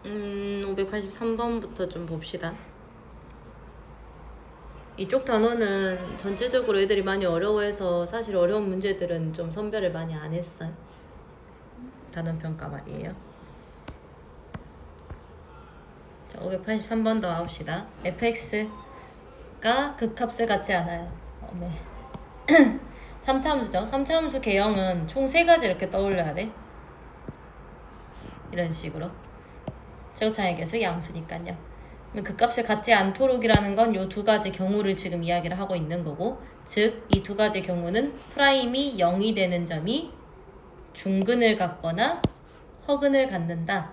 583번부터 좀 봅시다. 이쪽 단원은 전체적으로 애들이 많이 어려워해서 사실 어려운 문제들은 좀 선별을 많이 안 했어요. 단원 평가 말이에요. 자, 583번 더 나옵시다. fx가 극합을 갖지 않아요. 3차 함수죠. 3차 함수 개형은 총 3가지 이렇게 떠올려야 돼. 이런 식으로. 제곱창의 개수 양수니까요. 극값을 갖지 않도록이라는 건 이 2가지 경우를 지금 이야기를 하고 있는 거고, 즉 이 2가지 경우는 프라임이 0이 되는 점이 중근을 갖거나 허근을 갖는다.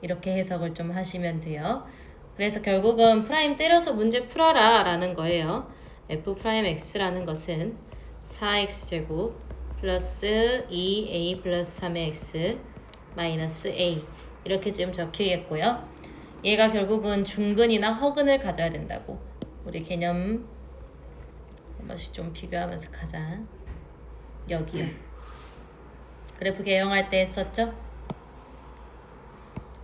이렇게 해석을 좀 하시면 돼요. 그래서 결국은 프라임 때려서 문제 풀어라 라는 거예요. f'x라는 것은 4x제곱 플러스 2a 플러스 3의 x 마이너스 a 이렇게 지금 적히겠고요. 얘가 결국은 중근이나 허근을 가져야 된다고. 우리 개념 한 번씩 좀 비교하면서 가자. 여기요. 그래프 개형할 때 했었죠?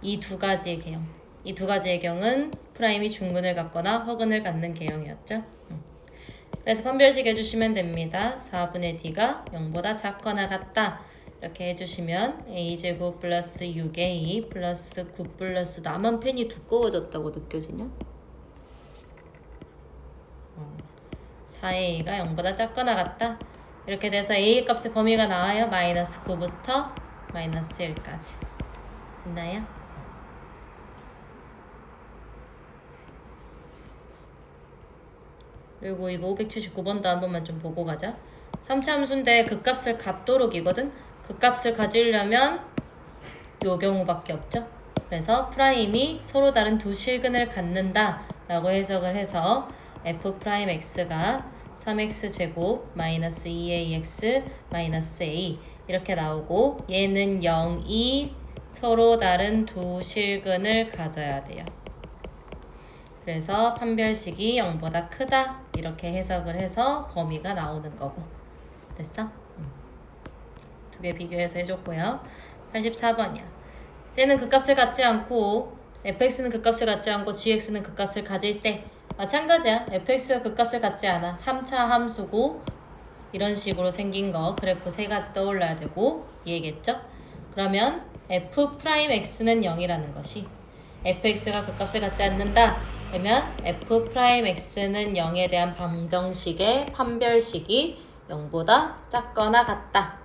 이 2가지의 개형. 이 2가지의 경은 프라임이 중근을 갖거나 허근을 갖는 개형이었죠. 그래서 판별식 해주시면 됩니다. 4분의 d가 0보다 작거나 같다. 이렇게 해주시면 a제곱 플러스 6a 플러스 9 플러스 나만 펜이 두꺼워졌다고 느껴지냐? 4a가 0보다 작거나 같다. 이렇게 돼서 a 값의 범위가 나와요. 마이너스 9부터 마이너스 1까지. 됐나요? 그리고 이거 579번도 한 번만 좀 보고 가자. 3차 함수인데 극값을 갖도록이거든. 극값을 가지려면 요 경우밖에 없죠. 그래서 프라임이 서로 다른 두 실근을 갖는다 라고 해석을 해서 f'x가 3x제곱 마이너스 2ax 마이너스 a 이렇게 나오고, 얘는 0이 서로 다른 두 실근을 가져야 돼요. 그래서 판별식이 0보다 크다 이렇게 해석을 해서 범위가 나오는 거고. 됐어? 두 개 비교해서 해줬고요. 84번이야. 쟤는 극값을 갖지 않고 fx는 극값을 갖지 않고 gx는 극값을 가질 때 마찬가지야. fx가 극값을 갖지 않아. 3차 함수고 이런 식으로 생긴 거 그래프 3가지 떠올라야 되고 얘겠죠? 그러면 f'x는 0이라는 것이 fx가 극값을 갖지 않는다. 그러면 f'x는 0에 대한 방정식의 판별식이 0보다 작거나 같다.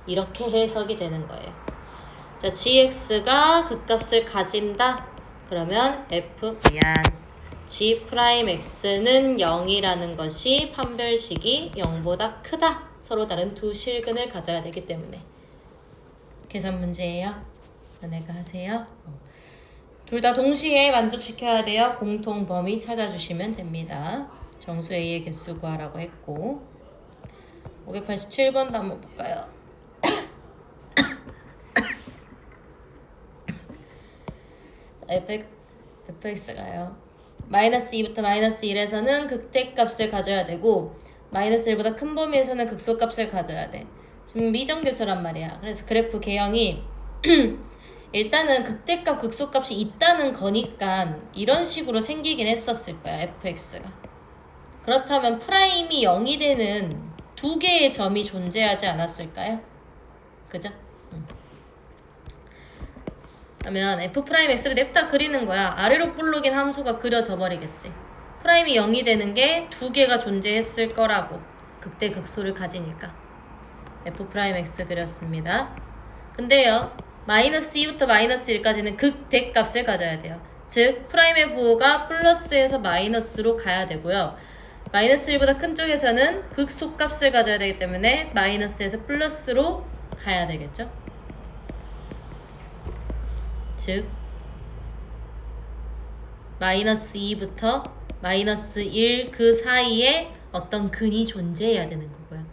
이렇게 해석이 되는 거예요. 자, gx가 극값을 가진다. 그러면 g'x는 0이라는 것이 판별식이 0보다 크다. 서로 다른 두 실근을 가져야 되기 때문에. 계산 문제예요. 연애가 하세요. 둘 다 동시에 만족시켜야 돼요. 공통 범위 찾아주시면 됩니다. 정수 A의 개수 구하라고 했고 587번도 한번 볼까요? fx가요. 마이너스 2부터 마이너스 1에서는 극대값을 가져야 되고 마이너스 1보다 큰 범위에서는 극소값을 가져야 돼. 지금 미정계수란 말이야. 그래서 그래프 개형이 일단은 극대값, 극소값이 있다는 거니까 이런 식으로 생기긴 했었을 거야, fx가. 그렇다면 프라임이 0이 되는 두 개의 점이 존재하지 않았을까요? 그죠? 그러면 f'x를 냅다 그리는 거야. 아래로 볼록인 함수가 그려져 버리겠지. 프라임이 0이 되는 게 두 개가 존재했을 거라고. 극대, 극소를 가지니까. f'x 그렸습니다. 근데요. 마이너스 2부터 마이너스 1까지는 극대값을 가져야 돼요. 즉 프라임의 부호가 플러스에서 마이너스로 가야 되고요. 마이너스 1보다 큰 쪽에서는 극소값을 가져야 되기 때문에 마이너스에서 플러스로 가야 되겠죠. 즉 마이너스 2부터 마이너스 1 그 사이에 어떤 근이 존재해야 되는 거고요.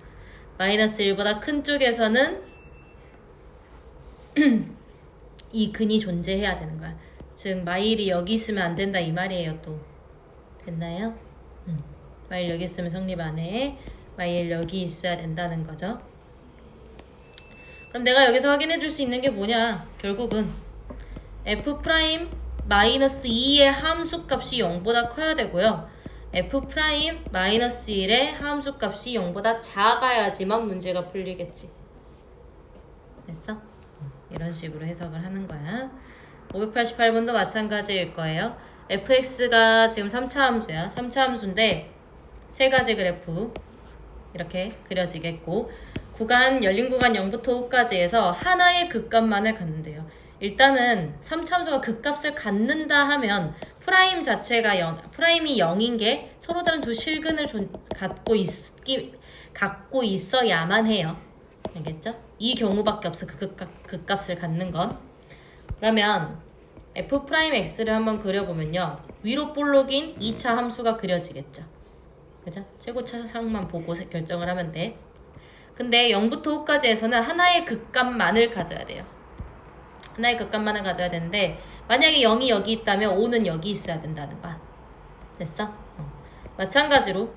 마이너스 1보다 큰 쪽에서는 이 근이 존재해야 되는 거야. 즉 마일이 여기 있으면 안 된다 이 말이에요. 또 됐나요? 마일 여기 있으면 성립 안 해. 마일 여기 있어야 된다는 거죠. 그럼 내가 여기서 확인해 줄 수 있는 게 뭐냐? 결국은 f 프라임 마이너스 2의 함수값이 0보다 커야 되고요. f 프라임 마이너스 1의 함수값이 0보다 작아야지만 문제가 풀리겠지. 됐어? 이런 식으로 해석을 하는 거야. 588번도 마찬가지일 거예요. fx가 지금 3차 함수야. 3차 함수인데 세 가지 그래프 이렇게 그려지겠고, 구간 열린 구간 0부터 5까지에서 하나의 극값만을 갖는데요. 일단은 3차 함수가 극값을 갖는다 하면 프라임 자체가 프라임이 0인 게 서로 다른 두 실근을 갖고 있어야만 해요. 알겠죠? 이 경우밖에 없어. 극값을 갖는 건. 그러면 f'x를 한번 그려보면요. 위로 볼록인 2차 함수가 그려지겠죠. 그죠? 최고차상만 보고 결정을 하면 돼. 근데 0부터 5까지에서는 하나의 극값만을 가져야 돼요. 하나의 극값만을 가져야 되는데, 만약에 0이 여기 있다면 5는 여기 있어야 된다는 거야. 됐어? 마찬가지로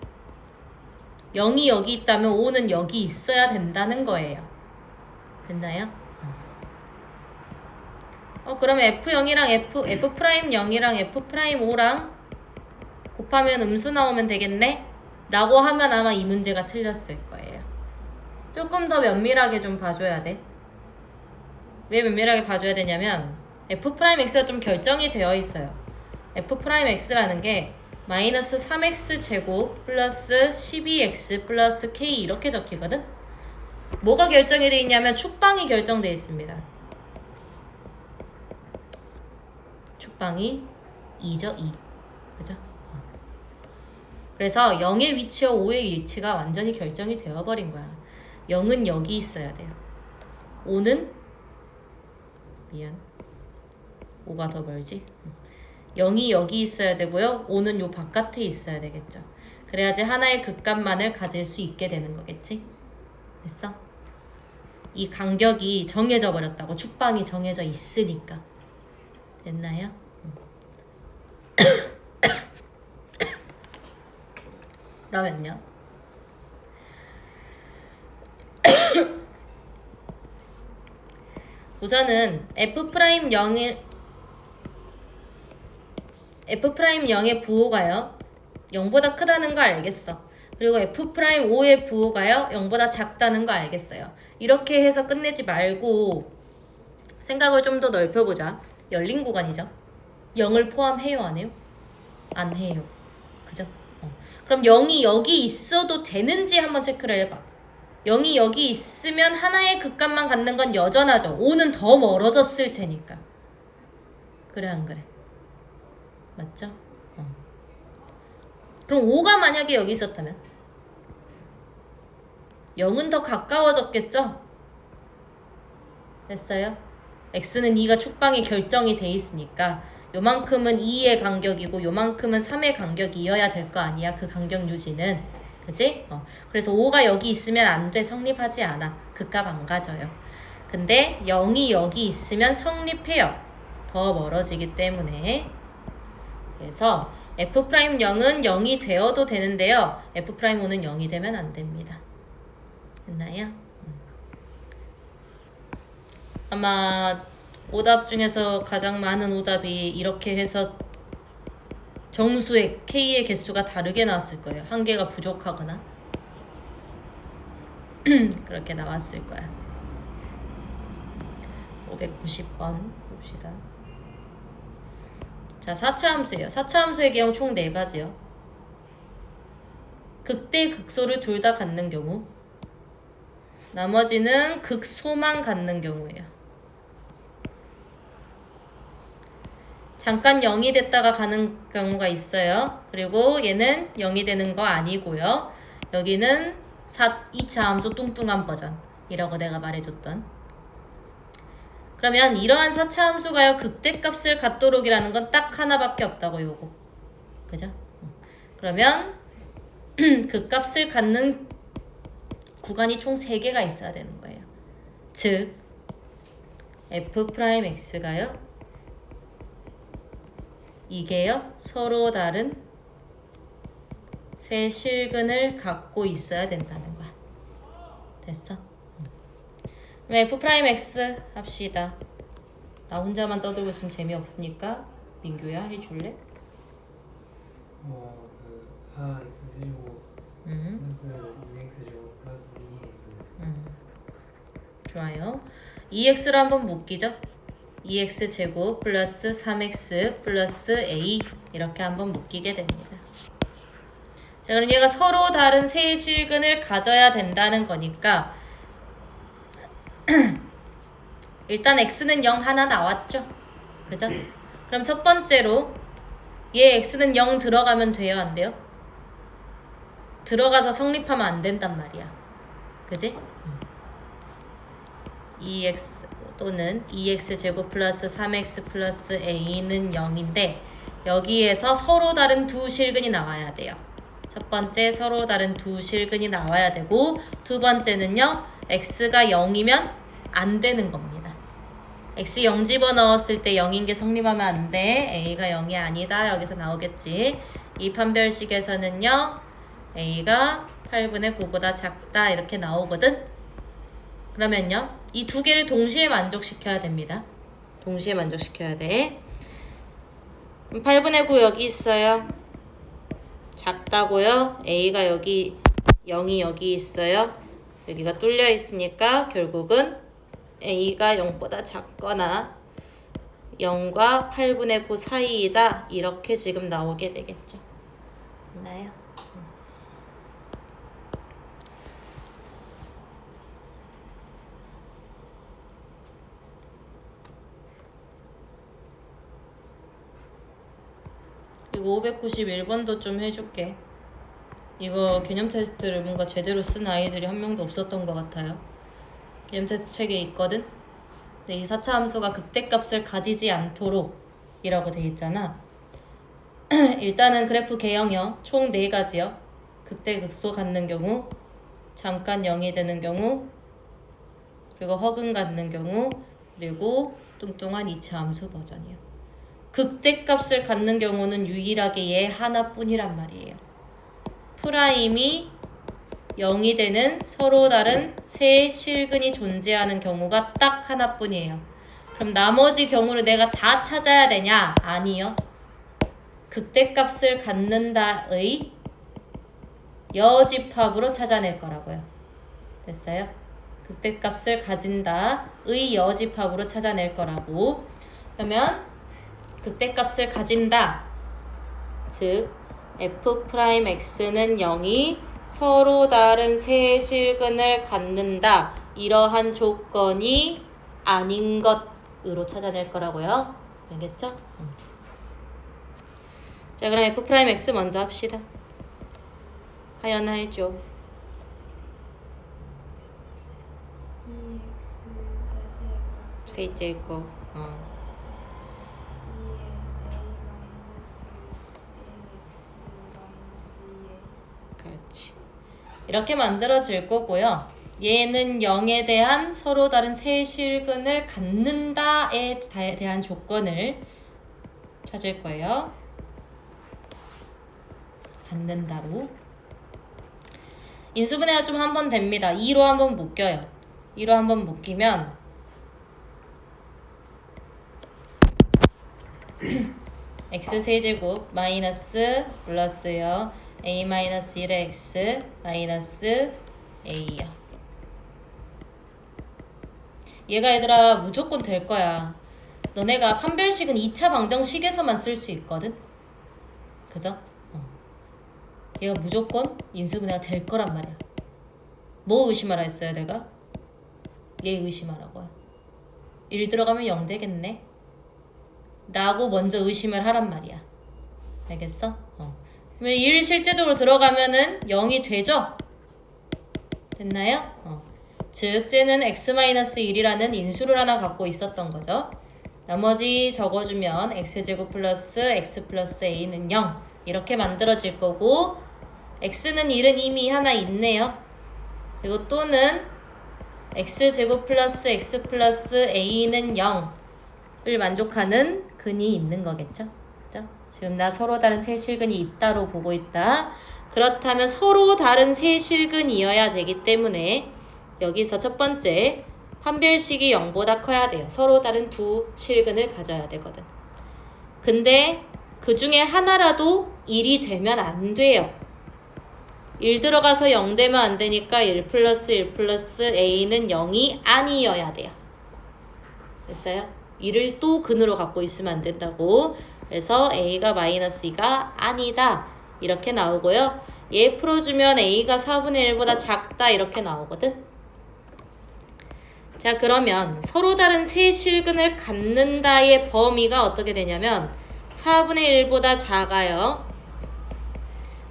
0이 여기 있다면 5는 여기 있어야 된다는 거예요. 됐나요? 그러면 F0이랑 F'0이랑 F'5랑 곱하면 음수 나오면 되겠네? 라고 하면 아마 이 문제가 틀렸을 거예요. 조금 더 면밀하게 좀 봐줘야 돼. 왜 면밀하게 봐줘야 되냐면 F'X가 좀 결정이 되어 있어요. F'X라는 게 마이너스 3x 제곱 플러스 12x 플러스 k 이렇게 적히거든? 뭐가 결정이 되어 있냐면 축방이 결정되어 있습니다. 축방이 2죠, 2. 그죠? 그래서 0의 위치와 5의 위치가 완전히 결정이 되어버린 거야. 0은 여기 있어야 돼요. 5는 5가 더 멀지? 0이 여기 있어야 되고요. 5는 요 바깥에 있어야 되겠죠. 그래야지 하나의 극값만을 가질 수 있게 되는 거겠지? 됐어? 이 간격이 정해져 버렸다고. 축방이 정해져 있으니까. 됐나요? 그러면요. 우선은 F'M의 부호가요 0보다 크다는 거 알겠어. 그리고 F'O의 부호가요 0보다 작다는 거 알겠어요. 이렇게 해서 끝내지 말고 생각을 좀 더 넓혀보자. 열린 구간이죠. 0을 포함해요, 안 해요? 안 해요. 그죠? 그럼 0이 여기 있어도 되는지 한번 체크를 해봐. 0이 여기 있으면 하나의 극값만 갖는 건 여전하죠. 5는 더 멀어졌을 테니까. 그래 안 그래? 맞죠? 그럼 5가 만약에 여기 있었다면 0은 더 가까워졌겠죠? 됐어요? x는 2가 축방이 결정이 돼 있으니까 요만큼은 2의 간격이고 요만큼은 3의 간격이어야 될 거 아니야. 그 간격 유지는. 그치? 그래서 5가 여기 있으면 안 돼. 성립하지 않아. 극값 안 가져요. 근데 0이 여기 있으면 성립해요. 더 멀어지기 때문에. 그래서 F'0은 0이 되어도 되는데요. F'O는 0이 되면 안 됩니다. 됐나요? 아마 오답 중에서 가장 많은 오답이 이렇게 해서 정수의 K의 개수가 다르게 나왔을 거예요. 한 개가 부족하거나 그렇게 나왔을 거야. 590번 봅시다. 자, 4차 함수예요. 4차 함수의 경우 총 4가지요. 극대 극소를 둘 다 갖는 경우, 나머지는 극소만 갖는 경우예요. 잠깐 0이 됐다가 가는 경우가 있어요. 그리고 얘는 0이 되는 거 아니고요. 여기는 2차 함수 뚱뚱한 버전이라고 내가 말해줬던. 그러면 이러한 4차 함수가요 극대값을 갖도록이라는 건 딱 하나밖에 없다고. 요거. 그죠? 그러면 극값을 갖는 구간이 총 3개가 있어야 되는 거예요. 즉 F'X가요 이게요 서로 다른 세 실근을 갖고 있어야 된다는 거야. 됐어? F'X 합시다. 나 혼자만 떠들고 있으면 재미없으니까 민규야 해줄래? 그 4x제곱 플러스 2x제곱 플러스 2x. 좋아요. 2x를 한번 묶이죠? 2x 제곱 플러스 3x 플러스 a 이렇게 한번 묶이게 됩니다. 자, 그럼 얘가 서로 다른 세 실근을 가져야 된다는 거니까 일단 x는 0 하나 나왔죠? 그죠? 그럼 첫 번째로 얘 x는 0 들어가면 돼요? 안 돼요? 들어가서 성립하면 안 된단 말이야. 그지? 2x 또는 2x 제곱 플러스 3x 플러스 a는 0인데 여기에서 서로 다른 두 실근이 나와야 돼요. 첫 번째 서로 다른 두 실근이 나와야 되고 두 번째는요. x가 0이면 안 되는 겁니다. x 0 집어넣었을 때 0인 게 성립하면 안 돼. a가 0이 아니다. 여기서 나오겠지. 이 판별식에서는요. a가 8분의 9보다 작다 이렇게 나오거든. 그러면요. 이 두 개를 동시에 만족시켜야 됩니다. 동시에 만족시켜야 돼. 8분의 9 여기 있어요. 작다고요. a가 여기 0이 여기 있어요. 여기가 뚫려 있으니까 결국은 a가 0보다 작거나 0과 8분의 9 사이이다. 이렇게 지금 나오게 되겠죠. 맞나요? 이거 591번도 좀 해줄게. 이거 개념 테스트를 뭔가 제대로 쓴 아이들이 한 명도 없었던 것 같아요. 개념 테스트 책에 있거든. 근데 이 4차 함수가 극대값을 가지지 않도록 이라고 돼 있잖아. 일단은 그래프 개형이요. 총 4가지요. 극대 극소 갖는 경우, 잠깐 0이 되는 경우, 그리고 허근 갖는 경우, 그리고 뚱뚱한 2차 함수 버전이요. 극대값을 갖는 경우는 유일하게 얘 하나뿐이란 말이에요. 프라임이 0이 되는 서로 다른 세 실근이 존재하는 경우가 딱 하나뿐이에요. 그럼 나머지 경우를 내가 다 찾아야 되냐? 아니요. 극대값을 갖는다의 여집합으로 찾아낼 거라고요. 됐어요? 극대값을 가진다의 여집합으로 찾아낼 거라고. 그러면 극대값을 가진다. 즉 f'x는 0이 서로 다른 세 실근을 갖는다. 이러한 조건이 아닌 것으로 찾아낼 거라고요. 알겠죠? 자, 그럼 f'x 먼저 합시다. 하연아 해줘. 세제곱. 그렇지. 이렇게 만들어질 거고요. 얘는 0에 대한 서로 다른 세 실근을 갖는다에 대한 조건을 찾을 거예요. 갖는다로. 인수분해가 좀 한번 됩니다. 2로 한번 묶여요. 2로 한번 묶이면 x세제곱 마이너스 플러스요. a 마이너스 1의 x 마이너스 a요. 얘가 얘들아 무조건 될 거야. 너네가 판별식은 2차 방정식에서만 쓸 수 있거든. 그죠? 얘가 무조건 인수분해가 될 거란 말이야. 뭐 의심하라 했어요 내가? 얘 의심하라고요. 1 들어가면 0 되겠네 라고 먼저 의심을 하란 말이야. 알겠어? 그러면 1 실제적으로 들어가면은 0이 되죠? 됐나요? 즉 쟤는 x-1이라는 인수를 하나 갖고 있었던 거죠. 나머지 적어주면 x제곱 플러스 x 플러스 a는 0 이렇게 만들어질 거고 x는 1은 이미 하나 있네요. 그리고 또는 x제곱 플러스 x 플러스 a는 0을 만족하는 근이 있는 거겠죠? 그죠? 지금 나 서로 다른 세 실근이 있다로 보고 있다. 그렇다면 서로 다른 세 실근이어야 되기 때문에 여기서 첫 번째 판별식이 0보다 커야 돼요. 서로 다른 두 실근을 가져야 되거든. 근데 그 중에 하나라도 1이 되면 안 돼요. 1 들어가서 0 되면 안 되니까 1 플러스 1 플러스 a는 0이 아니어야 돼요. 됐어요? 1을 또 근으로 갖고 있으면 안 된다고. 그래서 a가 마이너스 2가 아니다. 이렇게 나오고요. 얘 풀어주면 a가 4분의 1보다 작다. 이렇게 나오거든. 자, 그러면 서로 다른 세 실근을 갖는다의 범위가 어떻게 되냐면 4분의 1보다 작아요.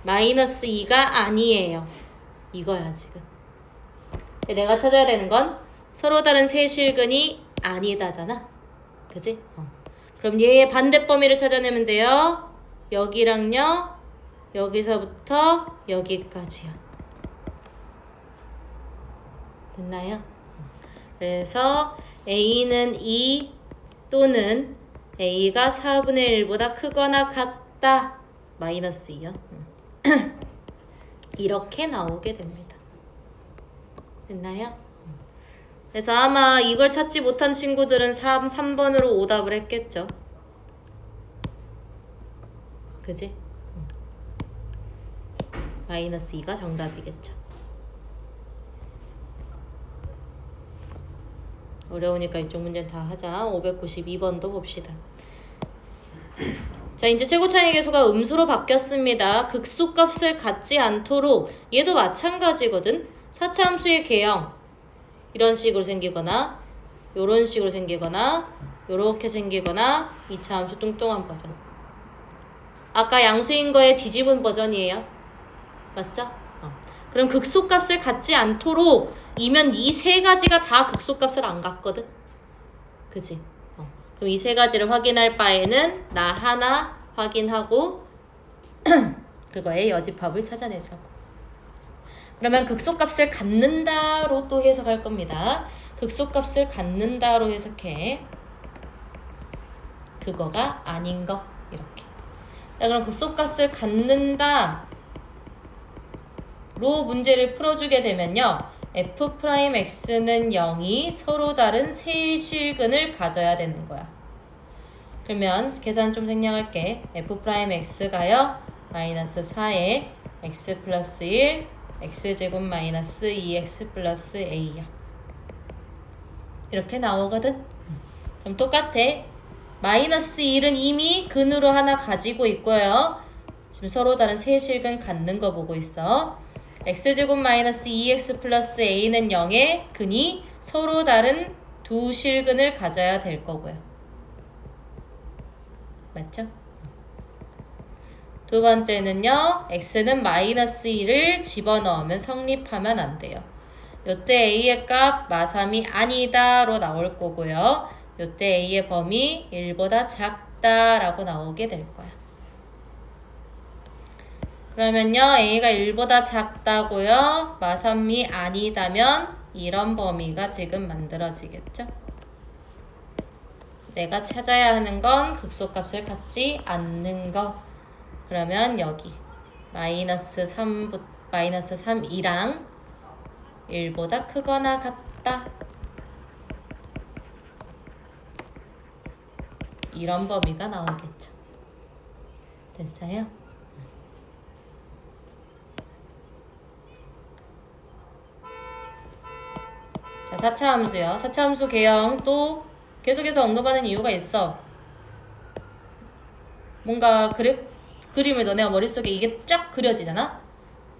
마이너스 2가 아니에요. 이거야 지금. 내가 찾아야 되는 건 서로 다른 세 실근이 아니다잖아. 그지? 그럼 얘의 반대 범위를 찾아내면 돼요. 여기랑요. 여기서부터 여기까지요. 됐나요? 그래서 a는 2 또는 a가 4분의 1보다 크거나 같다. 마이너스 2요. 이렇게 나오게 됩니다. 됐나요? 그래서 아마 이걸 찾지 못한 친구들은 3번으로 오답을 했겠죠. 그지? 마이너스 2가 정답이겠죠. 어려우니까 이쪽 문제는 다 하자. 592번도 봅시다. 자, 이제 최고차이 계수가 음수로 바뀌었습니다. 극소값을 갖지 않도록 얘도 마찬가지거든. 4차 함수의 개형 이런 식으로 생기거나 요런 식으로 생기거나 요렇게 생기거나 2차 함수 뚱뚱한 버전. 아까 양수인 거에 뒤집은 버전이에요. 맞죠? 그럼 극소값을 갖지 않도록 이면 이 세 가지가 다 극소값을 안 갖거든. 그지? 그럼 이 세 가지를 확인할 바에는 나 하나 확인하고 그거의 여집합을 찾아내자고. 그러면 극소값을 갖는다로 또 해석할 겁니다. 극소값을 갖는다로 해석해. 그거가 아닌 거 이렇게. 자, 그럼 극소값을 갖는다로 문제를 풀어주게 되면요. f'x는 0이 서로 다른 세 실근을 가져야 되는 거야. 그러면 계산 좀 생략할게. f'x가요. 마이너스 4에 x 플러스 1 x제곱 마이너스 2x 플러스 a야. 이렇게 나오거든. 그럼 똑같아. 마이너스 1은 이미 근으로 하나 가지고 있고요. 지금 서로 다른 세 실근 갖는 거 보고 있어. x제곱 마이너스 2x 플러스 a는 0의 근이 서로 다른 두 실근을 가져야 될 거고요. 맞죠? 두 번째는요. x는 마이너스 2를 집어넣으면 성립하면 안 돼요. 요때 a의 값 마삼이 아니다로 나올 거고요. 요때 a의 범위 1보다 작다라고 나오게 될 거야. 그러면요. a가 1보다 작다고요. 마삼이 아니다면 이런 범위가 지금 만들어지겠죠? 내가 찾아야 하는 건 극소값을 갖지 않는 거. 그러면 여기 마이너스 3이랑 1보다 크거나 같다. 이런 범위가 나오겠죠. 됐어요? 자, 4차 함수요. 4차 함수 개형 또 계속해서 언급하는 이유가 있어. 뭔가 그림을 너네가 머릿속에 이게 쫙 그려지잖아?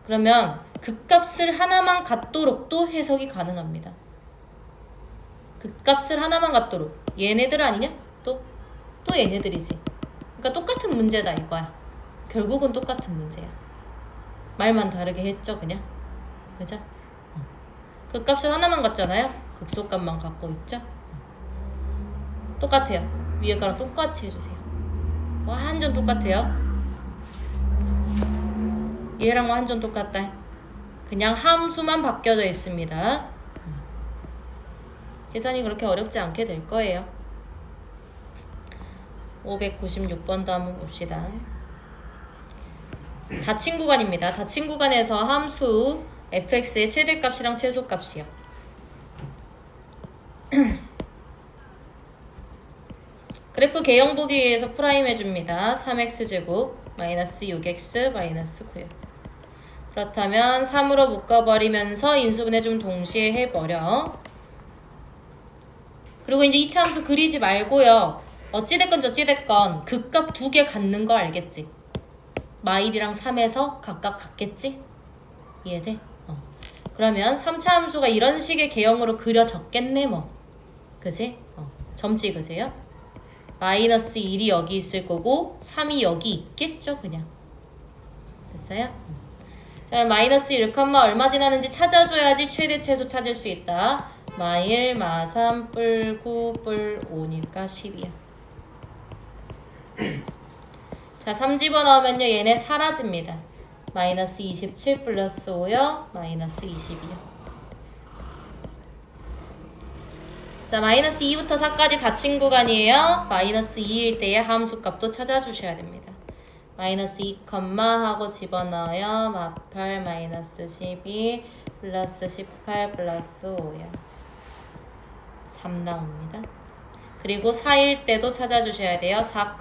그러면 그 값을 하나만 갖도록 또 해석이 가능합니다. 그 값을 하나만 갖도록. 얘네들 아니냐? 또 얘네들이지. 그러니까 똑같은 문제다 이거야. 결국은 똑같은 문제야. 말만 다르게 했죠 그냥. 그죠? 그 값을 하나만 갖잖아요. 극소값만 갖고 있죠. 똑같아요. 위에 거랑 똑같이 해주세요. 완전 똑같아요. 얘랑 완전 똑같다. 그냥 함수만 바뀌어져 있습니다. 계산이 그렇게 어렵지 않게 될 거예요. 596번도 한번 봅시다. 닫힌 구간입니다. 닫힌 구간에서 함수 fx의 최대값이랑 최소값이요. 그래프 개형 보기 위해서 프라임 해줍니다. 3x제곱 마이너스 6x 마이너스 9요. 그렇다면 3으로 묶어버리면서 인수분해 좀 동시에 해버려. 그리고 이제 이차 함수 그리지 말고요. 어찌됐건 저찌됐건 극값 두 개 갖는 거 알겠지? 마일이랑 3에서 각각 같겠지? 이해돼? 그러면 3차 함수가 이런 식의 개형으로 그려졌겠네 뭐. 그지? 점 찍으세요. 마이너스 1이 여기 있을 거고 3이 여기 있겠죠 그냥. 됐어요? 자 그럼 마이너스 1, 얼마 지나는지 찾아줘야지 최대 최소 찾을 수 있다. 마1, 마3, 뿔9, 뿔 5니까 10이야. 자 3 집어넣으면요 얘네 사라집니다. 마이너스 27 플러스 5요. 마이너스 22요. 자 마이너스 2부터 4까지 닫힌 구간이에요. 마이너스 2일 때의 함수값도 찾아주셔야 됩니다. 마이너스 2, 하고 집어넣어요. 마8 마이너스 12 플러스 18 플러스 5요. 3 나옵니다. 그리고 4일 때도 찾아주셔야 돼요. 4,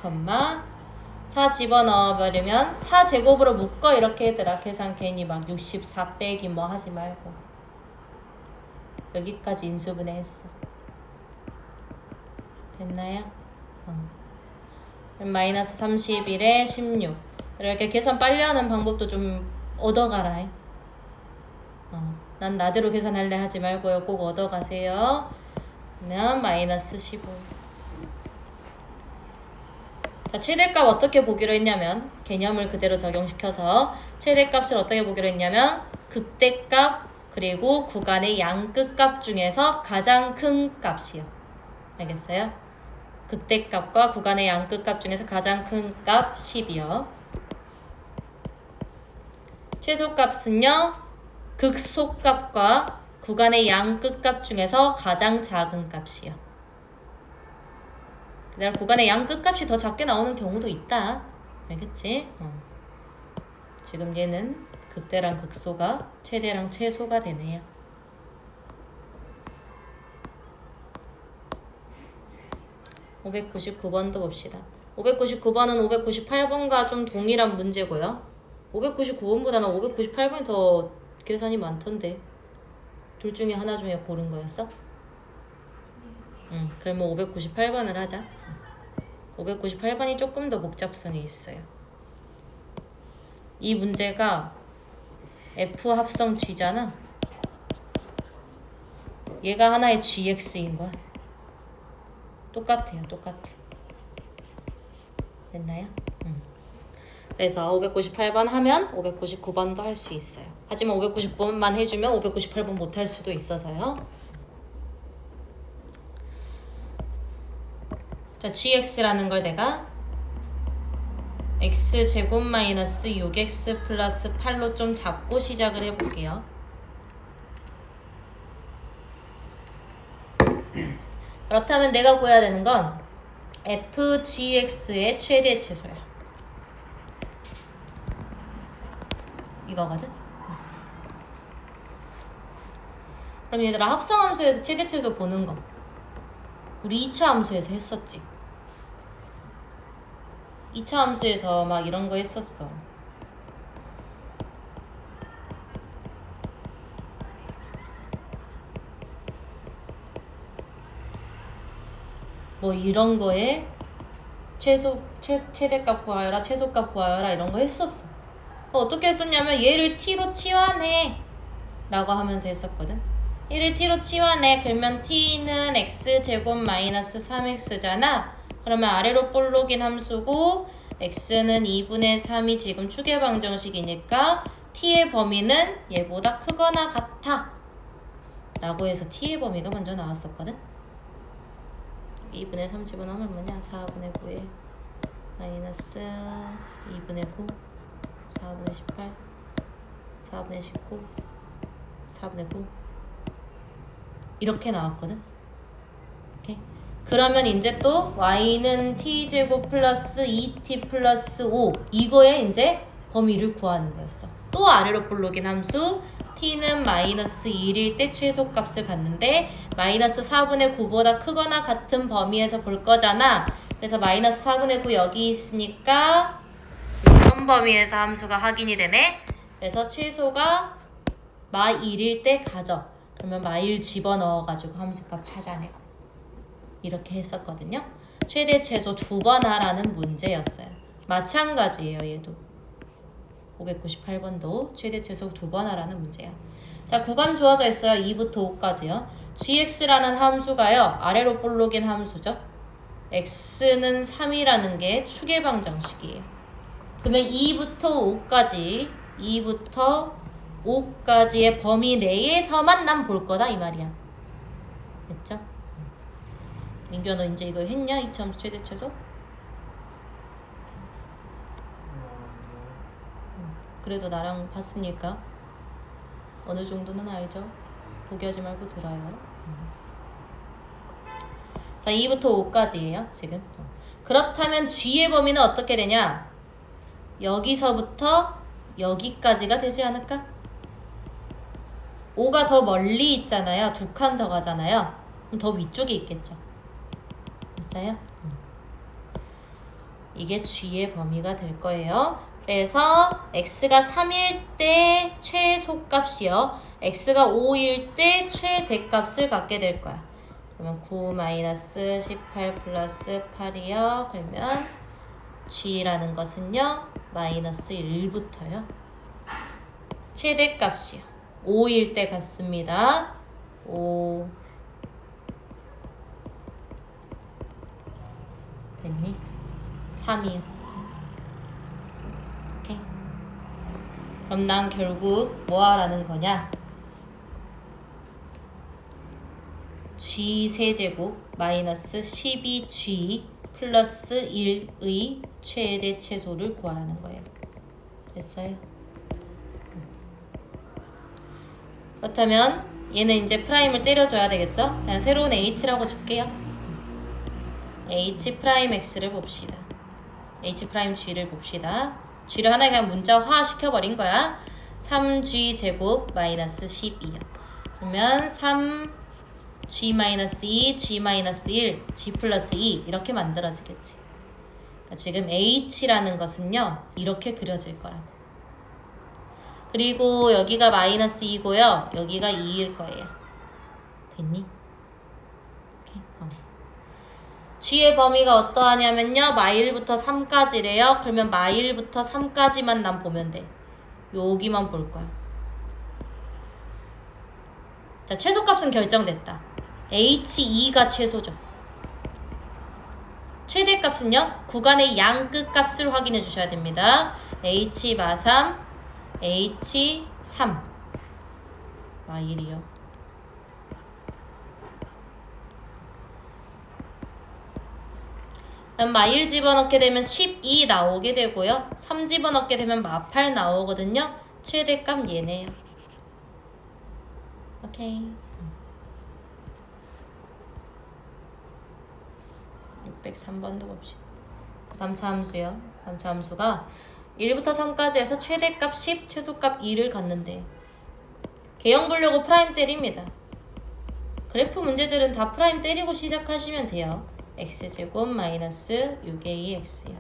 4 집어넣어버리면 4제곱으로 묶어 이렇게 얘들아. 계산 괜히 막 64 빼기 뭐 하지 말고 여기까지 인수분해 했어. 됐나요? 그럼 마이너스 31에 16 이렇게 계산 빨리 하는 방법도 좀 얻어가라. 난 나대로 계산할래 하지 말고요. 꼭 얻어가세요. 그러면 마이너스 15. 자, 최대값 어떻게 보기로 했냐면 개념을 그대로 적용시켜서 최대값을 어떻게 보기로 했냐면 극대값 그리고 구간의 양끝값 중에서 가장 큰 값이요. 알겠어요? 극대값과 구간의 양끝값 중에서 가장 큰 값 10이요. 최소값은요. 극소값과 구간의 양끝값 중에서 가장 작은 값이요. 그다음 구간의 양끝값이 더 작게 나오는 경우도 있다. 알겠지? 지금 얘는 극대랑 극소가 최대랑 최소가 되네요. (599번도) 봅시다. 599번은 598번과 좀 동일한 문제고요. 599번보다는 598번이 더 계산이 많던데. 둘 중에 하나 중에 고른 거였어? 그러면 598번을 하자. 598번이 조금 더 복잡성이 있어요. 이 문제가 F 합성 G잖아. 얘가 하나의 GX인 거야. 똑같아요. 똑같아. 됐나요? 그래서 598번 하면 599번도 할 수 있어요. 하지만 599번만 해주면 598번 못 할 수도 있어서요. 자, gx라는 걸 내가 x제곱 마이너스 6x 플러스 8로 좀 잡고 시작을 해볼게요. 그렇다면 내가 구해야 되는 건 fgx의 최대 최소야. 이거거든? 그럼 얘들아 합성함수에서 최대 최소 보는 거 우리 2차 함수에서 했었지. 2차 함수에서 막 이런 거 했었어. 뭐 이런 거에 최대값 구하여라, 최소값 구하여라 이런 거 했었어. 어떻게 했었냐면 얘를 t로 치환해 라고 하면서 했었거든. 얘를 t로 치환해. 그러면 t는 x제곱 마이너스 3x잖아. 그러면 아래로 볼록인 함수고 x는 2분의 3이 지금 추계방정식이니까 t의 범위는 얘보다 크거나 같아 라고 해서 t의 범위가 먼저 나왔었거든. 2분의 3 집어넣으면 뭐냐? 4분의 9에 마이너스 2분의 9 4분의 18 4분의 19 4분의 9 이렇게 나왔거든. 오케이. 그러면 이제 또 y는 t제곱 플러스 2t 플러스 5 이거에 이제 범위를 구하는 거였어. 또 아래로 볼록인 함수 t는 마이너스 1일 때 최소값을 갖는데 마이너스 4분의 9보다 크거나 같은 범위에서 볼 거잖아. 그래서 마이너스 4분의 9 여기 있으니까 현 범위에서 함수가 확인이 되네. 그래서 최소가 마 1일 때 가져. 그러면 마 1 집어넣어가지고 함수값 찾아내고 이렇게 했었거든요. 최대 최소 2번 하라는 문제였어요. 마찬가지예요. 얘도 598번도 최대 최소 2번 하라는 문제야. 자, 구간 주어져 있어요. 2부터 5까지요. gx라는 함수가요. 아래로 볼록인 함수죠. x는 3이라는 게 추계 방정식이에요. 그러면 2부터 5까지의 범위 내에서만 난 볼 거다 이 말이야. 됐죠? 민규야 너 이제 이거 했냐? 이차 함수 최대 최소? 그래도 나랑 봤으니까 어느 정도는 알죠? 포기하지 말고 들어요. 자, 2부터 5까지예요 지금. 그렇다면 g의 범위는 어떻게 되냐? 여기서부터 여기까지가 되지 않을까? 5가 더 멀리 있잖아요. 2칸 더 가잖아요. 그럼 더 위쪽에 있겠죠. 됐어요? 이게 g의 범위가 될 거예요. 그래서 x가 3일 때 최소값이요. x가 5일 때 최대값을 갖게 될 거야. 그러면 9 마이너스 18 플러스 8이요. 그러면 g라는 것은요. 마이너스 1부터요. 최대값이요. 5일 때 같습니다. 5 됐니? 3이요. 오케이. 그럼 난 결국 뭐 하라는 거냐? g 세제곱 마이너스 12g 플러스 1의 최대 최소를 구하라는 거예요. 됐어요? 그렇다면 얘는 이제 프라임을 때려줘야 되겠죠? 그냥 새로운 h라고 줄게요. h 프라임 x를 봅시다. h 프라임 g를 봅시다. g를 하나에 그냥 문자화 시켜버린 거야. 3g 제곱 마이너스 12요. 그러면 3g 마이너스 2, g 마이너스 1, g 플러스 2 이렇게 만들어지겠지. 그러니까 지금 h라는 것은요 이렇게 그려질 거라고. 그리고 여기가 마이너스 2고요. 여기가 2일 거예요. 됐니? g의 범위가 어떠하냐면요. 마1부터 3까지래요. 그러면 마1부터 3까지만 난 보면 돼. 여기만 볼 거야. 자, 최소값은 결정됐다. h2가 최소죠. 최대값은요. 구간의 양 끝값을 확인해 주셔야 됩니다. h 마3 h3 마1이요. 그럼 마1 집어넣게 되면 12 나오게 되고요. 3 집어넣게 되면 마8 나오거든요. 최대값 얘네요. 오케이. 603번도 봅시다. 3차 함수요. 3차 함수가 1부터 3까지 해서 최대값 10, 최소값 2를 갖는데요. 개형 보려고 프라임 때립니다. 그래프 문제들은 다 프라임 때리고 시작하시면 돼요. x제곱 마이너스 6ax요.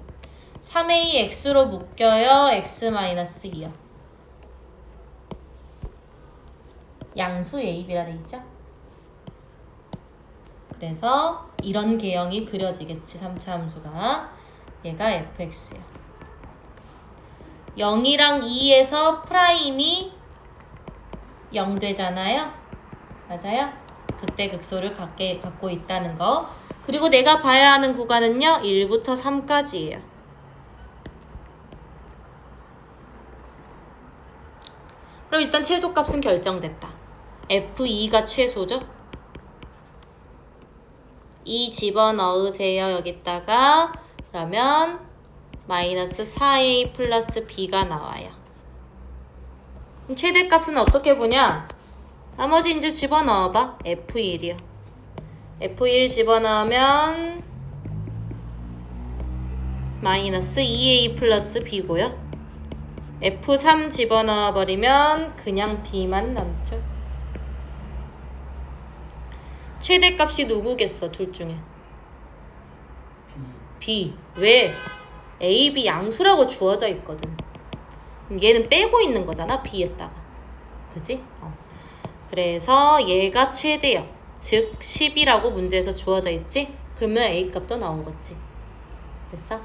3a x로 묶여요. x 마이너스 2요. 양수 a,b라 돼 있죠? 그래서 이런 개형이 그려지겠지. 3차 함수가. 얘가 fx요. 0이랑 2에서 프라임이 0 되잖아요. 맞아요? 그때 극소를 갖고 있다는 거. 그리고 내가 봐야 하는 구간은요. 1부터 3까지예요. 그럼 일단 최소값은 결정됐다. F2가 최소죠? 2 집어넣으세요. 여기다가. 그러면 마이너스 4a 플러스 b가 나와요. 그럼 최대값은 어떻게 보냐? 나머지 이제 집어넣어봐. F1이요. F1 집어넣으면 마이너스 2a 플러스 b고요. F3 집어넣어버리면 그냥 b만 남죠. 최대값이 누구겠어? 둘 중에 B. 왜? A, B 양수라고 주어져 있거든. 그럼 얘는 빼고 있는 거잖아, B에다가. 그지? 그래서 얘가 최대요. 즉 10이라고 문제에서 주어져 있지? 그러면 A 값도 나오겠지. 됐어?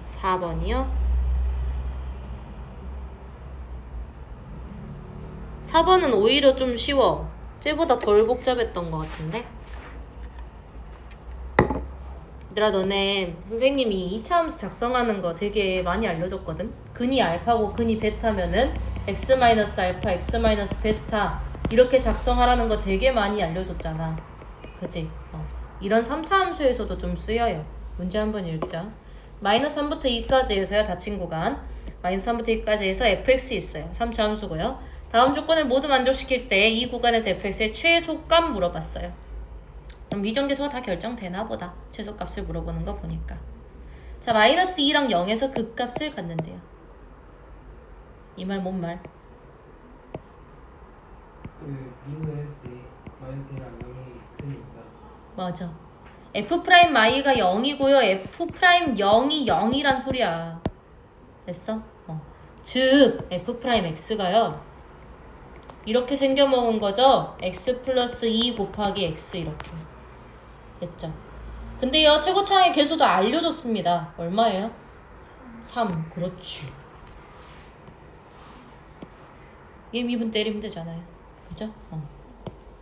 4번이요. 4번은 오히려 좀 쉬워. 쟤보다 덜 복잡했던 것 같은데? 얘들아, 너네 선생님이 2차 함수 작성하는 거 되게 많이 알려줬거든? 근이 알파고 근이 베타면은 x-알파, x-베타 이렇게 작성하라는 거 되게 많이 알려줬잖아. 그치? 이런 3차 함수에서도 좀 쓰여요. 문제 한번 읽자. 마이너스 3부터 2까지 해서요. 닫힌 구간. 마이너스 3부터 2까지 해서 fx 있어요. 3차 함수고요. 다음 조건을 모두 만족시킬 때 이 구간에서 fx의 최소값 물어봤어요. 그럼 미정계수가 다 결정되나 보다. 최소값을 물어보는 거 보니까. 자, 마이너스 2랑 0에서 그 값을 갖는데요. 이 말 뭔 말? 그 미분을 했을 때 마이너스랑 0이 근이 있다. 맞아. F'Y가 0이고요. F'Y이 0이란 소리야. 됐어? 즉 F'X가요. 이렇게 생겨먹은 거죠. X 플러스 2 곱하기 X 이렇게. 됐죠? 근데요. 최고차항의 계수도 알려줬습니다. 얼마예요? 3. 그렇지. 얘 미분 때리면 되잖아요. 그죠?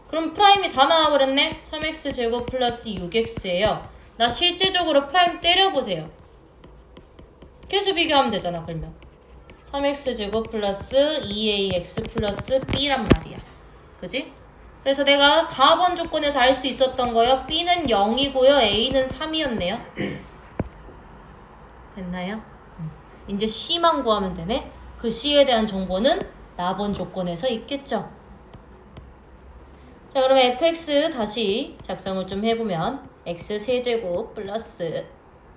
그럼 프라임이 다 나와버렸네? 3x제곱 플러스 6x예요. 나 실제적으로 프라임 때려보세요. 계수 비교하면 되잖아, 그러면. 3x제곱 플러스 2ax 플러스 b란 말이야. 그지? 그래서 내가 가번 조건에서 알 수 있었던 거요. b는 0이고요. a는 3이었네요. 됐나요? 이제 c만 구하면 되네. 그 c에 대한 정보는 나번 조건에서 있겠죠. 자, 그럼 fx 다시 작성을 좀 해보면 x 세제곱 플러스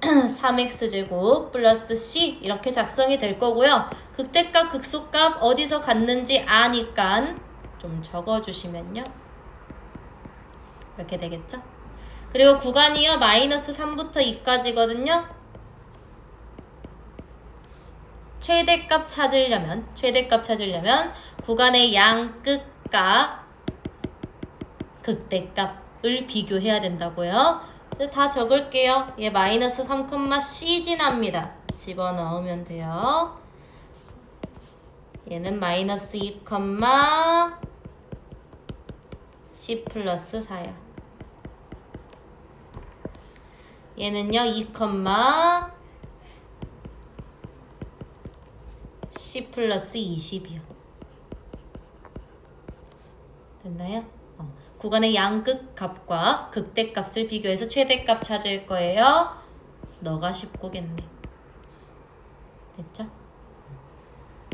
3x제곱 플러스 c 이렇게 작성이 될 거고요. 극대값 극소값 어디서 갔는지 아니까 좀 적어주시면요. 이렇게 되겠죠? 그리고 구간이요. 마이너스 3부터 2까지거든요. 최대값 찾으려면 구간의 양끝과 극대값을 비교해야 된다고요. 다 적을게요. 얘 마이너스 3,c 지납니다. 집어넣으면 돼요. 얘는 마이너스 2, c 플러스 4야. 얘는요 2, c 플러스 20이요. 됐나요? 구간의 양극 값과 극대값을 비교해서 최대값 찾을 거예요. 너가 19겠네. 됐죠?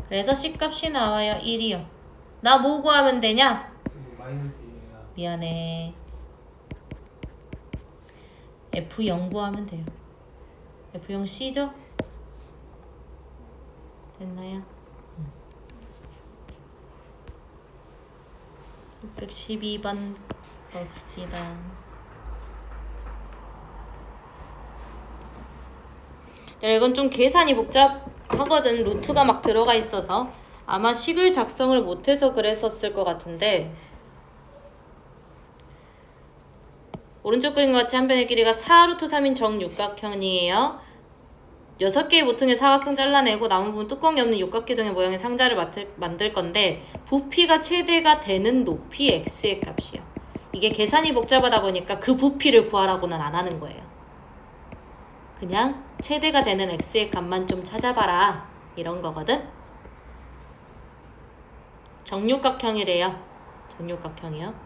그래서 C값이 나와요. 1이요. 나 뭐 구하면 되냐? 마이너스 1입니다. 미안해. F0 구하면 돼요. F0C죠? 됐나요? 612번 봅시다. 이건 좀 계산이 복잡하거든. 루트가 막 들어가 있어서 아마 식을 작성을 못해서 그랬었을 것 같은데, 오른쪽 그림과 같이 한 변의 길이가 4루트 3인 정육각형이에요. 6개의 모퉁이 사각형 잘라내고 남은 부분 뚜껑이 없는 육각기둥의 모양의 상자를 만들 건데 부피가 최대가 되는 높이 x의 값이요. 이게 계산이 복잡하다 보니까 그 부피를 구하라고는 안 하는 거예요. 그냥 최대가 되는 x의 값만 좀 찾아봐라 이런 거거든. 정육각형이래요. 정육각형이요.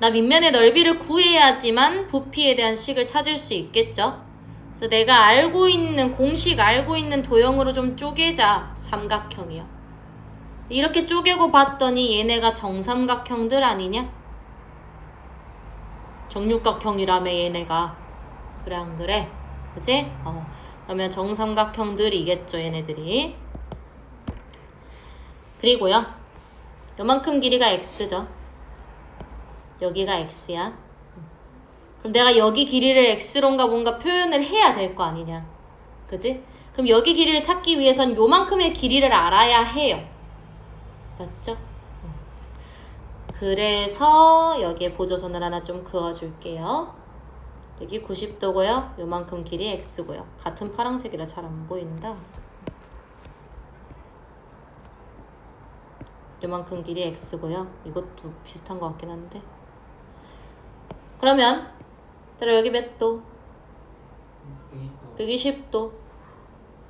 나 밑면의 넓이를 구해야지만 부피에 대한 식을 찾을 수 있겠죠. 그래서 내가 알고 있는 공식 알고 있는 도형으로 좀 쪼개자. 삼각형이요. 이렇게 쪼개고 봤더니 얘네가 정삼각형들 아니냐? 정육각형이라며 얘네가. 그래 안 그래? 그지? 그러면 정삼각형들이겠죠 얘네들이. 그리고요 요만큼 길이가 x죠. 여기가 x야. 그럼 내가 여기 길이를 x론가 뭔가 표현을 해야 될 거 아니냐. 그지? 그럼 여기 길이를 찾기 위해선 요만큼의 길이를 알아야 해요. 맞죠? 그래서 여기에 보조선을 하나 좀 그어줄게요. 여기 90도고요. 요만큼 길이 x고요. 같은 파란색이라 잘 안 보인다. 요만큼 길이 x고요. 이것도 비슷한 것 같긴 한데. 그러면 얘들아 여기 몇 도? 120도.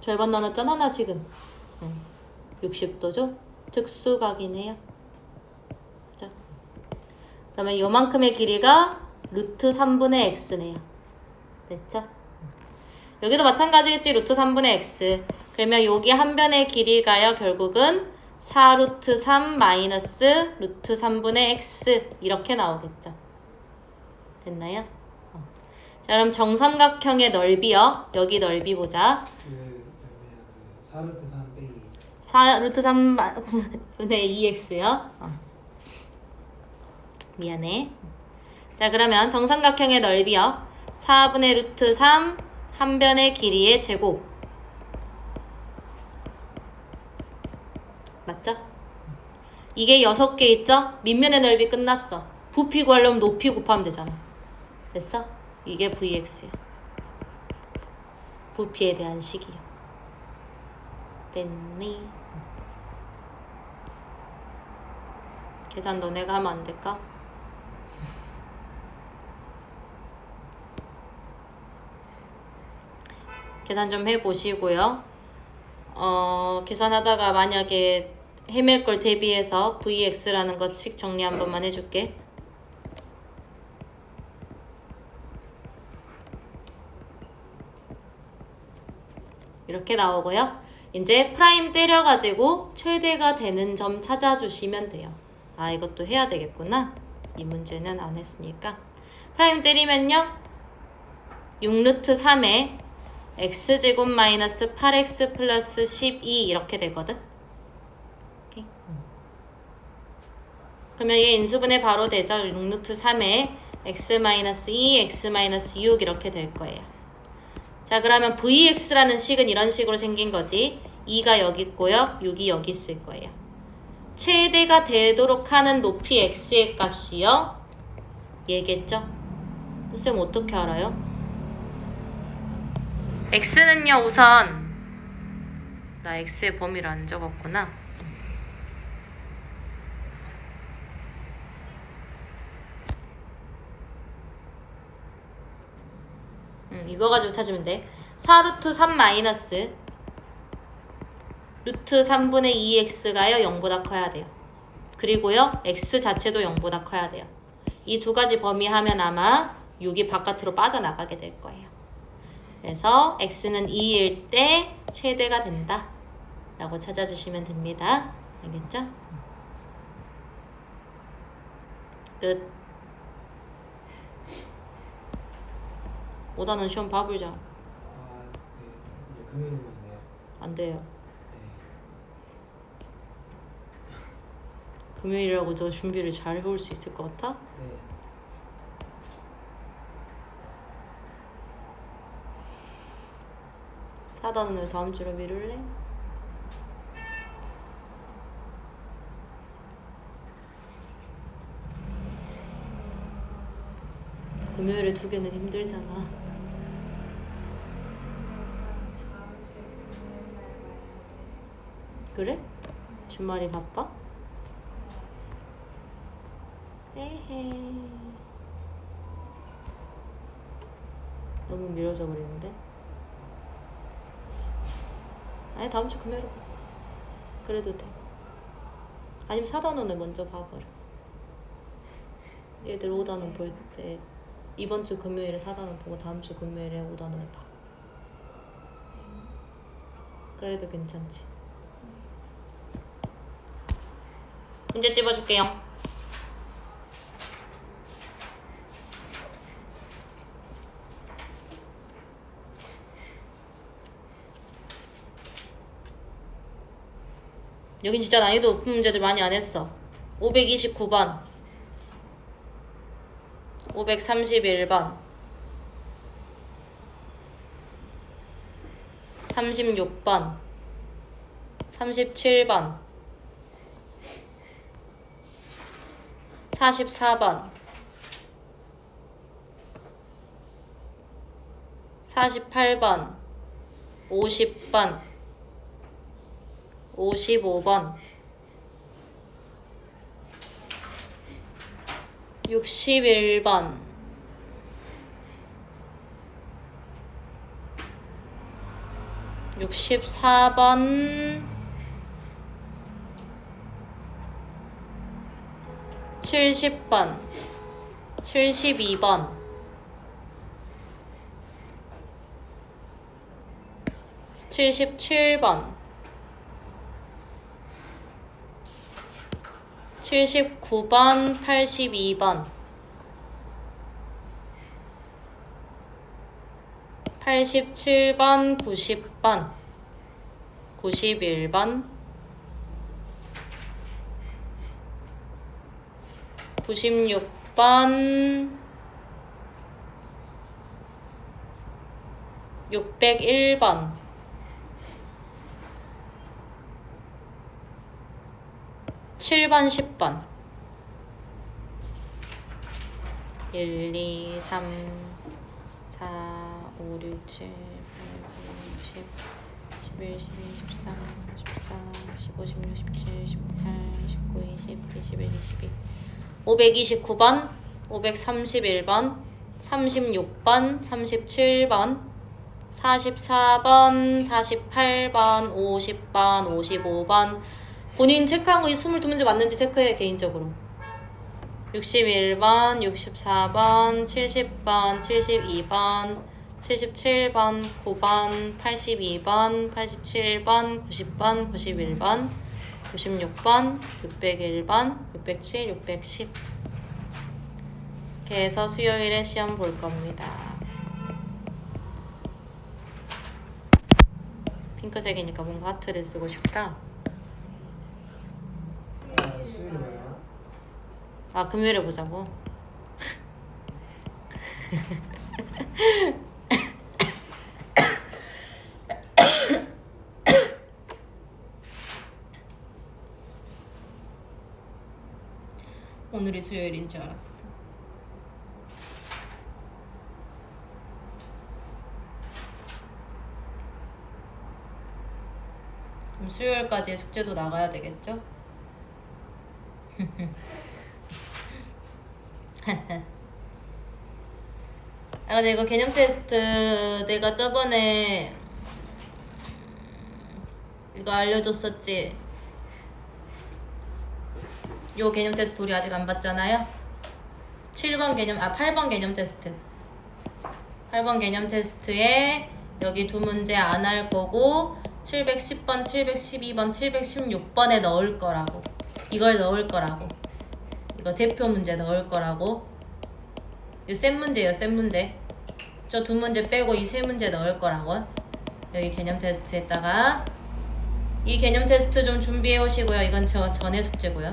절반 나눴잖아 나 지금. 60도죠? 특수각이네요. 그죠? 그러면 요만큼의 길이가 루트 3분의 x네요. 됐죠? 여기도 마찬가지겠지. 루트 3분의 x. 그러면 여기 한 변의 길이가요. 결국은 4 루트 3 마이너스 루트 3분의 x 이렇게 나오겠죠. 됐나요? 자 그럼 정삼각형의 넓이요. 여기 넓이 보자. 4루트 3 빼기 4 루트 3분의 2x요. 미안해. 자 그러면 정삼각형의 넓이요. 4분의 루트 3 한 변의 길이의 제곱. 맞죠? 이게 6개 있죠? 밑면의 넓이 끝났어. 부피 구하려면 높이 곱하면 되잖아. 됐어? 이게 vx야. 부피에 대한 식이야. 됐니? 계산 너네가 하면 안 될까? 계산 좀 해보시고요. 계산하다가 만약에 헤맬 걸 대비해서 vx라는 것씩 정리 한 번만 해줄게. 이렇게 나오고요. 이제 프라임 때려가지고 최대가 되는 점 찾아주시면 돼요. 아 이것도 해야 되겠구나. 이 문제는 안 했으니까. 프라임 때리면요. 6루트 3에 x제곱 마이너스 8x 플러스 12 이렇게 되거든. 오케이. 그러면 얘 인수분해 바로 되죠. 6루트 3에 x 마이너스 2, x 마이너스 6 이렇게 될 거예요. 자 그러면 vx라는 식은 이런 식으로 생긴 거지. 2가 여기 있고요. 6이 여기 있을 거예요. 최대가 되도록 하는 높이 x의 값이요. 얘겠죠? 쌤 어떻게 알아요? x는요 우선 나 x의 범위를 안 적었구나. 이거 가지고 찾으면 돼. 4루트 3 마이너스 루트 3분의 2x가요 0보다 커야 돼요. 그리고요 x 자체도 0보다 커야 돼요. 이 두 가지 범위 하면 아마 6이 바깥으로 빠져나가게 될 거예요. 그래서 x는 2일 때 최대가 된다 라고 찾아주시면 됩니다. 알겠죠? 끝. 5단원 시험 봐보자. 네. 금요일만 돼요. 안 돼요. 네. 금요일이라고 저 준비를 잘 해올 수 있을 것 같아? 네. 사단원을 다음 주로 미룰래? 금요일에 2개는 힘들잖아. 그래? 주말이 바빠? 에헤. 너무 미뤄져 버리는데? 아니 다음 주 금요일에 봐. 그래도 돼. 아니면 4단원을 먼저 봐버려. 얘들 5단원 볼 때 이번 주 금요일에 4단원 보고 다음 주 금요일에 5단원을 봐. 그래도 괜찮지. 문제 찝어줄게요. 여긴 진짜 난이도 높은 문제들 많이 안 했어. 529번. 531번 36번 37번 44번 48번 50번 55번 61번 64번 70번 72번 77번 79번 82번 87번 90번 91번 96번 601번 7번 10번 1, 2, 3, 4, 5, 6, 7, 8, 9, 10, 11, 12, 13, 14, 15, 16, 17, 18, 19, 20, 21, 22 529번 531번 36번 37번 44번 48번 50번 55번 본인 체크한 거 이 22문제 맞는지 체크해 개인적으로 61번 64번 70번 72번 77번 9번 82번 87번 90번 91번 96번 601번 607 610 이렇게 해서 수요일에 시험 볼 겁니다. 핑크색이니까 뭔가 하트를 쓰고 싶다. 수요일에 봐요. 아 금요일에 보자고. 오늘이 수요일인 줄 알았어. 그럼 수요일까지 숙제도 나가야 되겠죠? 아 근데 이거 개념 테스트 내가 저번에 이거 알려줬었지? 요 개념 테스트 우리 아직 안 봤잖아요? 8번 개념 테스트 8번 개념 테스트에 여기 두 문제 안 할 거고 710번, 712번, 716번에 넣을 거라고 이걸 넣을 거라고 이거 대표 문제 넣을 거라고 이거 센 문제예요 센 문제 저 두 문제 빼고 이 세 문제 넣을 거라고 여기 개념 테스트에다가 이 개념 테스트 좀 준비해 오시고요 이건 저 전에 숙제고요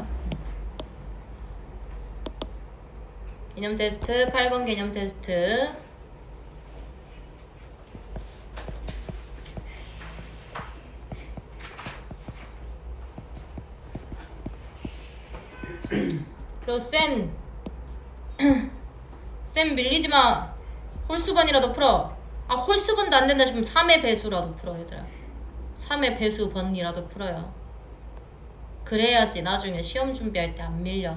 개념 테스트 8번 개념 테스트 그리고 센 밀리지마 홀수번이라도 풀어 아 홀수번도 안된다 싶으면 3의 배수라도 풀어 얘들아 3의 배수 번이라도 풀어요 그래야지 나중에 시험 준비할 때 안 밀려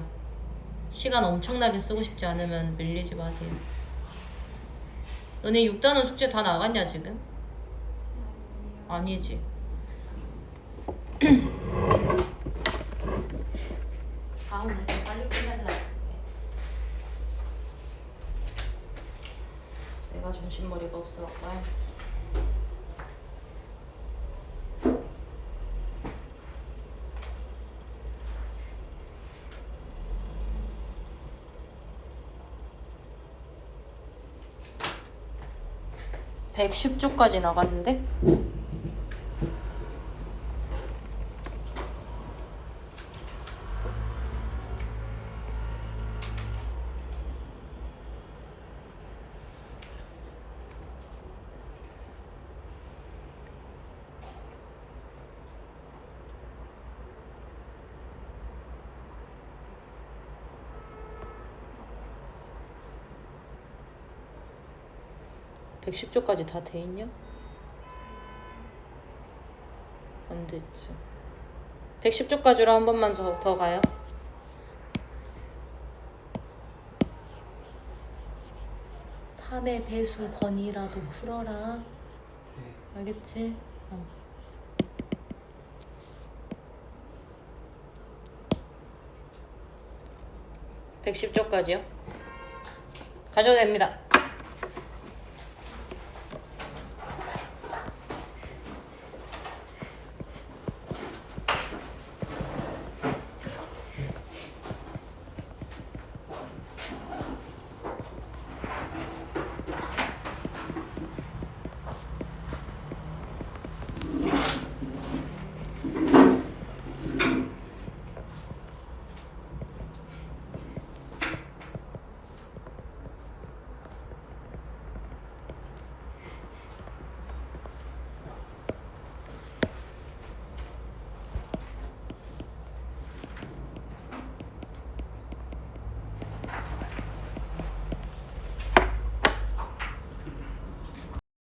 시간 엄청나게 쓰고 싶지 않으면 밀리지 마세요 너네 6단원 숙제 다 나갔냐 지금? 아니지 다음은 좀 빨리 끝내려고 할게 내가 정신머리가 없어갖고 (110조까지) 나갔는데? 110조까지 다 돼 있냐? 안 됐지. 110조까지로 한 번만 더 가요. 3의 배수 번이라도 풀어라. 네. 알겠지? 110조까지요. 가셔도 됩니다.